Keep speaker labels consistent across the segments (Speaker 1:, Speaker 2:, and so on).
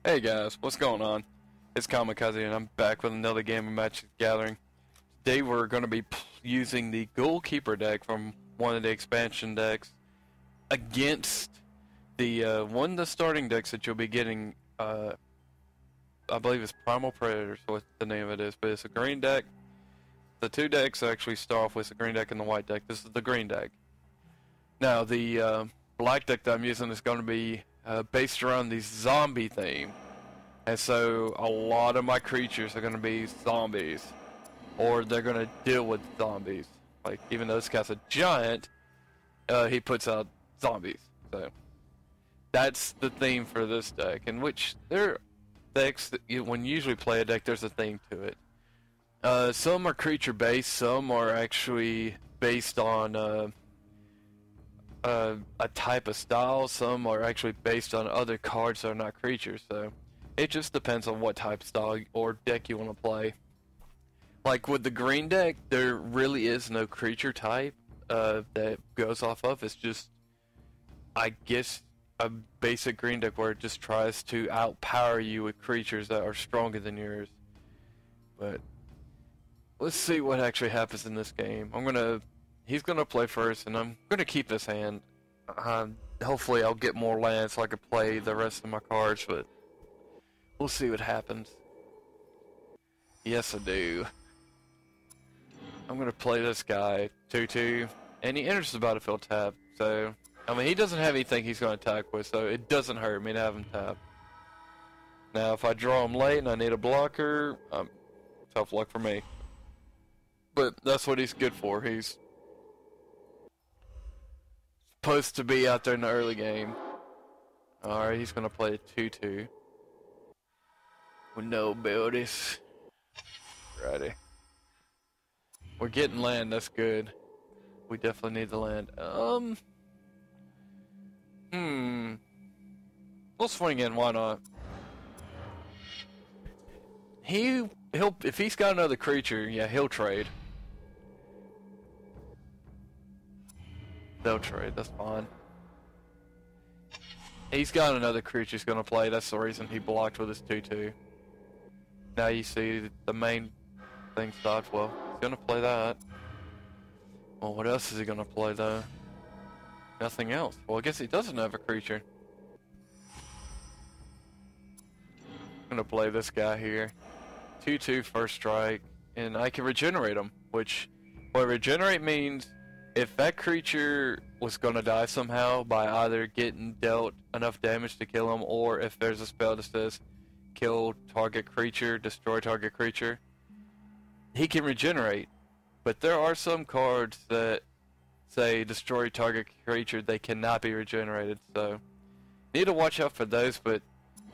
Speaker 1: Hey guys, what's going on? It's Kamikaze and I'm back with another game of Magic the Gathering. Today we're going to be using the Goalkeeper deck from one of the expansion decks against the one of the starting decks that you'll be getting. I believe it's Primal Predators, what the name of it is, but it's a green deck. The two decks actually start off with the green deck and the white deck. This is the green deck. Now the black deck that I'm using is going to be based around the zombie theme. And so a lot of my creatures are going to be zombies. Or they're going to deal with zombies. Like, even though this guy's a giant, he puts out zombies. So, that's the theme for this deck. In which, there are decks that when you usually play a deck, there's a theme to it. Some are creature based, some are actually based on a type of style, some are actually based on other cards that are not creatures, so it just depends on what type of style or deck you want to play. Like with the green deck, there really is no creature type that goes off of. It's just, I guess, a basic green deck where it just tries to outpower you with creatures that are stronger than yours. But let's see what actually happens in this game. He's gonna play first, and I'm gonna keep this hand. Hopefully I'll get more lands so I can play the rest of my cards, but we'll see what happens. Yes, I do. I'm gonna play this guy, 2/2, and he enters the battlefield tap, so, I mean, he doesn't have anything he's gonna attack with, so it doesn't hurt me to have him tap. Now, if I draw him late and I need a blocker, tough luck for me. But that's what he's good for. He's supposed to be out there in the early game. Alright, he's gonna play a 2/2 with no abilities. Righty. We're getting land, that's good. We definitely need the land. We'll swing in, why not? He'll if he's got another creature, yeah, he'll trade. They'll trade, that's fine. He's got another creature he's gonna play, that's the reason he blocked with his 2/2. Now you see the main thing stopped. Well, he's gonna play that. Well, what else is he gonna play though? Nothing else. Well, I guess he doesn't have a creature. I'm gonna play this guy here. 2/2 first strike, and I can regenerate him, which, what regenerate means, if that creature was gonna die somehow by either getting dealt enough damage to kill him, or if there's a spell that says kill target creature, destroy target creature, he can regenerate. But there are some cards that say destroy target creature, they cannot be regenerated, so need to watch out for those. But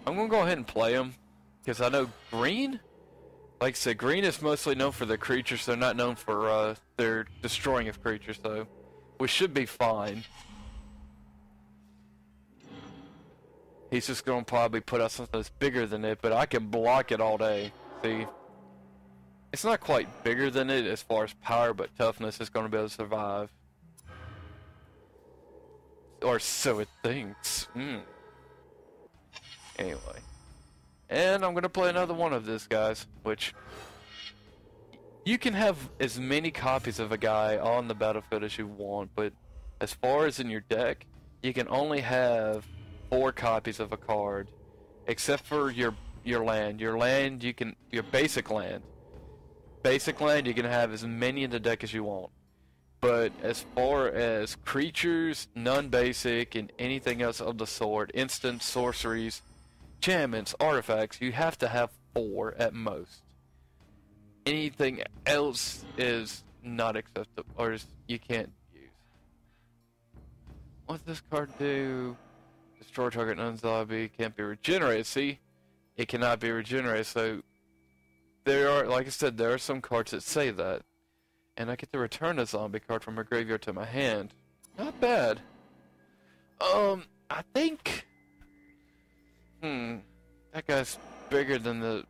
Speaker 1: I'm gonna go ahead and play them, because I know green, like I said, green is mostly known for their creatures. They're not known for their destroying of creatures, so we should be fine. He's just going to probably put out something that's bigger than it, but I can block it all day. See? It's not quite bigger than it as far as power, but toughness is going to be able to survive. Or so it thinks. Anyway. And I'm going to play another one of this, guys, which you can have as many copies of a guy on the battlefield as you want, but as far as in your deck, you can only have 4 copies of a card, except for your land. Your land, your basic land. Basic land, you can have as many in the deck as you want. But as far as creatures, non-basic, and anything else of the sort, instant sorceries, enchantments, artifacts, you have to have 4 at most. Anything else is not acceptable, or you can't use. What's this card do? Destroy target non-zombie, can't be regenerated. See? It cannot be regenerated, so there are, like I said, there are some cards that say that. And I get to return a zombie card from my graveyard to my hand. Not bad. I think... that guy's bigger than the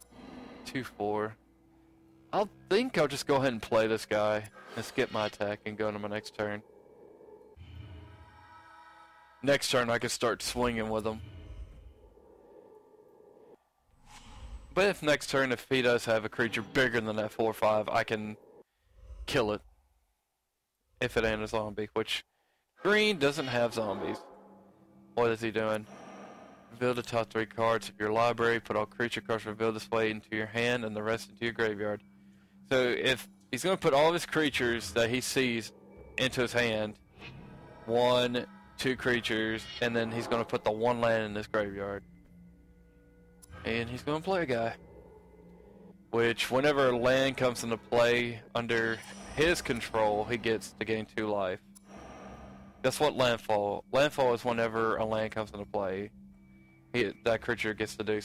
Speaker 1: 2/4. I'll just go ahead and play this guy and skip my attack and go into my next turn. Next turn I can start swinging with him. But if next turn, if he does have a creature bigger than that 4/5, I can kill it. If it ain't a zombie, which green doesn't have zombies. What is he doing? Reveal the top 3 cards of your library, put all creature cards revealed this way into your hand and the rest into your graveyard. So if he's going to put all of his creatures that he sees into his hand, 1, 2 creatures, and then he's going to put the 1 land in his graveyard. And he's going to play a guy. Which, whenever a land comes into play under his control, he gets to gain 2 life. That's what landfall. Landfall is whenever a land comes into play. That creature gets to do,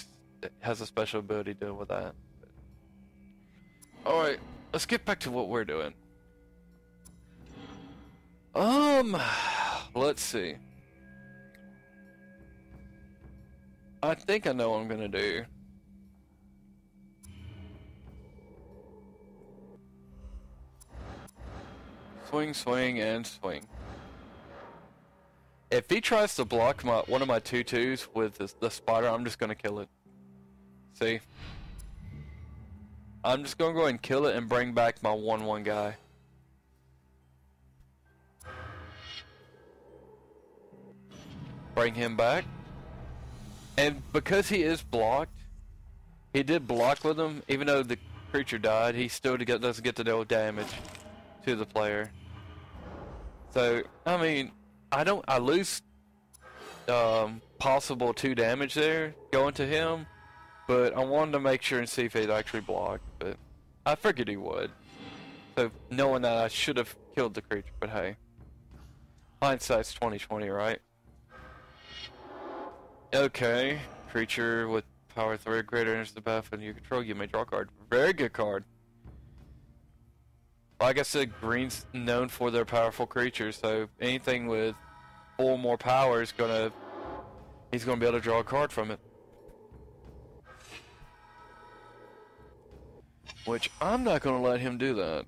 Speaker 1: has a special ability to deal with that. Alright, let's get back to what we're doing. Let's see. I think I know what I'm gonna do. Swing, swing, and swing. If he tries to block one of my 2/2s with the spider, I'm just gonna kill it. See? I'm just gonna go ahead and kill it and bring back my 1/1 guy. Bring him back. And because he is blocked, he did block with him, even though the creature died, he still doesn't get to deal damage to the player. So, I mean, I lose possible 2 damage there going to him, but I wanted to make sure and see if he'd actually block, but I figured he would. So knowing that, I should have killed the creature, but hey, hindsight's 20/20, right? Okay, creature with power 3 or greater enters the battlefield you control, you may draw a card. Very good card. Like I said, green's known for their powerful creatures, so anything with 4 more power is he's gonna be able to draw a card from it. Which I'm not gonna let him do that.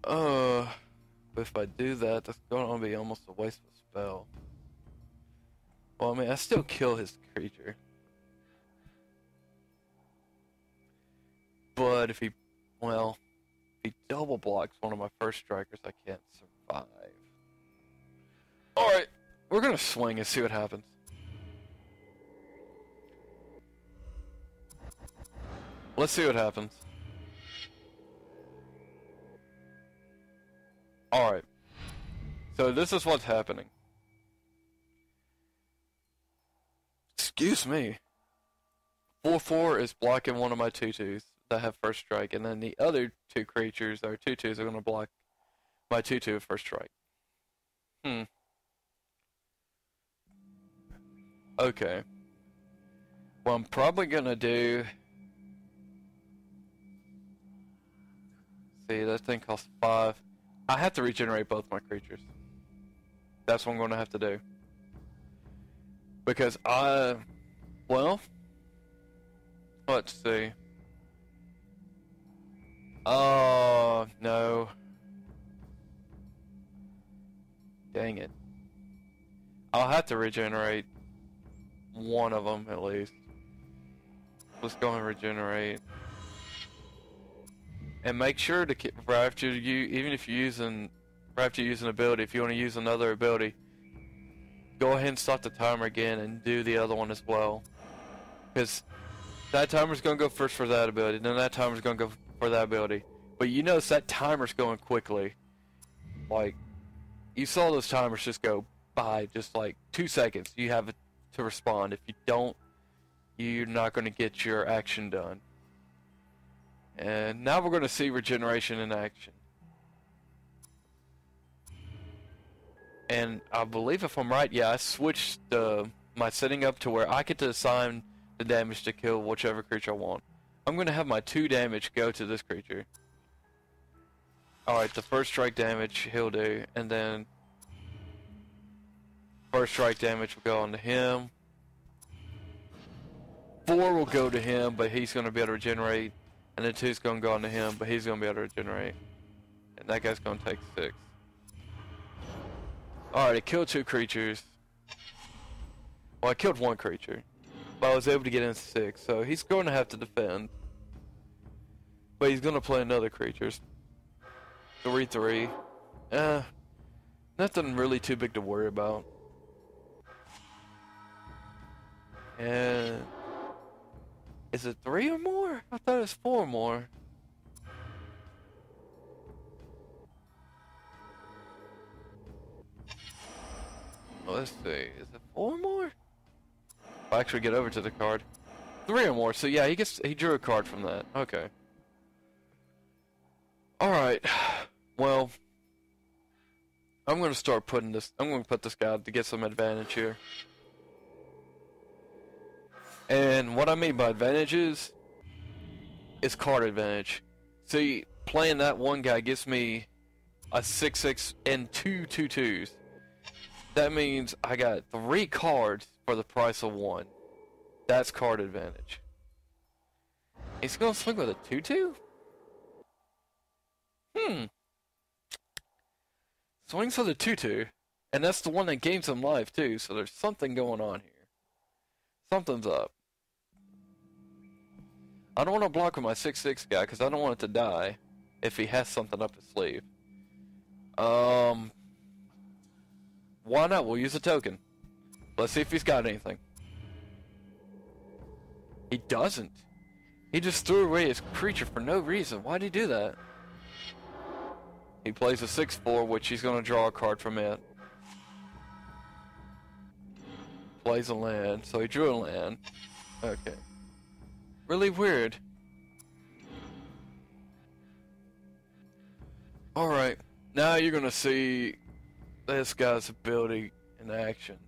Speaker 1: But if I do that, that's gonna be almost a waste of a spell. Well, I mean, I still kill his creature. But if he double blocks one of my first strikers, I can't survive. Alright, we're gonna swing and see what happens. Let's see what happens. Alright. So this is what's happening. Excuse me. 4/4 is blocking one of my 2/2s that have first strike, and then the other 2 creatures, or 2/2s, are going to block my 2/2 first strike. Okay. What I'm probably going to do... See, that thing costs 5. I have to regenerate both my creatures. That's what I'm going to have to do. Because well... Let's see. Oh, no. Dang it. I'll have to regenerate one of them at least. Let's go and regenerate. And make sure to keep, even if you're using, after you use an ability, if you want to use another ability, go ahead and stop the timer again and do the other one as well. Because that timer's going to go first for that ability, then that timer's going to go for that ability. But you notice that timer's going quickly. Like, you saw those timers just go by just like 2 seconds. You have to respond. If you don't, you're not going to get your action done. And now we're going to see regeneration in action. And I believe if I'm right, yeah, I switched my setting up to where I get to assign the damage to kill whichever creature I want. I'm going to have my 2 damage go to this creature. Alright, the first strike damage he'll do, and then first strike damage will go on to him. 4 will go to him, but he's going to be able to regenerate. And then 2's going to go on to him, but he's going to be able to regenerate. And that guy's going to take 6. Alright, I killed 2 creatures. Well, I killed 1 creature. but I was able to get in 6, so he's going to have to defend. But he's going to play another creatures. 3/3. Nothing really too big to worry about. And is it 3 or more? I thought it was 4 more. Let's see. Is it 4 more? I'll actually get over to the card. 3 or more. So yeah, he drew a card from that. Okay. All right. Well, I'm going to start putting this. I'm going to put this guy to get some advantage here. And what I mean by advantages is card advantage. See, playing that one guy gives me a 6/6 and 2 2/2s. That means I got 3 cards for the price of 1. That's card advantage. He's gonna swing with a 2/2? Swings with a 2/2. And that's the one that gains him life too, so there's something going on here. Something's up. I don't want to block with my 6/6 guy because I don't want it to die if he has something up his sleeve. Why not? We'll use a token. Let's see if he's got anything. He doesn't. He just threw away his creature for no reason. Why'd he do that? He plays a 6/4, which he's going to draw a card from it. Plays a land, so he drew a land. Okay. Really weird. Alright, now you're going to see this guy's ability in action.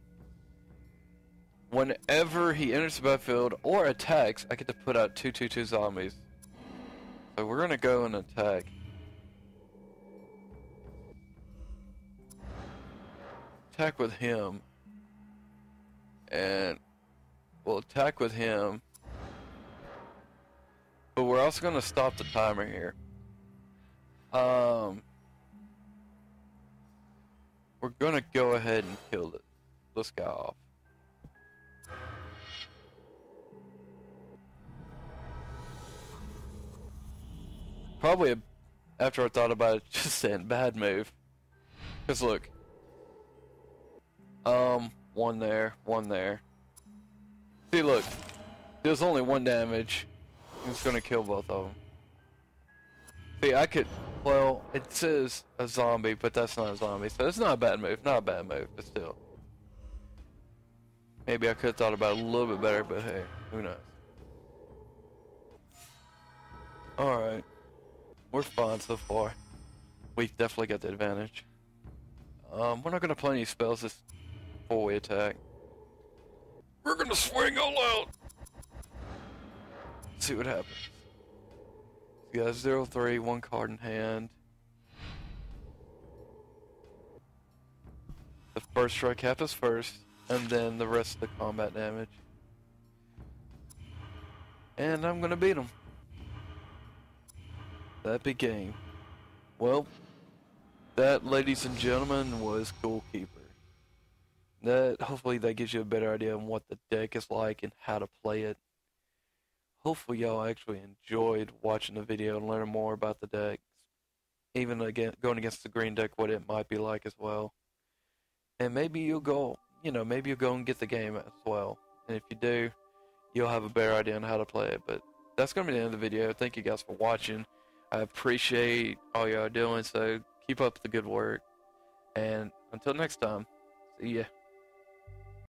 Speaker 1: Whenever he enters the battlefield or attacks, I get to put out 2/2/2 zombies. So we're going to go and attack. Attack with him. And we'll attack with him. But we're also going to stop the timer here. We're going to go ahead and kill this guy off. Probably, after I thought about it, just saying bad move. Because look. One there, one there. See, look. There's only 1 damage. It's gonna kill both of them. See, I could, well, it says a zombie, but that's not a zombie, so it's not a bad move, not a bad move, but still. Maybe I could have thought about it a little bit better, but hey, who knows. Alright. We're fine so far. We've definitely got the advantage. We're not gonna play any spells this 4-way attack. We're gonna swing all out! See what happens. You got 0/3, 1 card in hand. The first strike happens first, and then the rest of the combat damage. And I'm gonna beat him. That be game. Well, that, ladies and gentlemen, was Goalkeeper. Hopefully that gives you a better idea on what the deck is like and how to play it. Hopefully y'all actually enjoyed watching the video and learning more about the deck. Even again, going against the green deck, what it might be like as well. And maybe you'll go, maybe you'll go and get the game as well. And if you do, you'll have a better idea on how to play it. But that's going to be the end of the video. Thank you guys for watching. I appreciate all y'all doing, so keep up the good work. And until next time, see ya.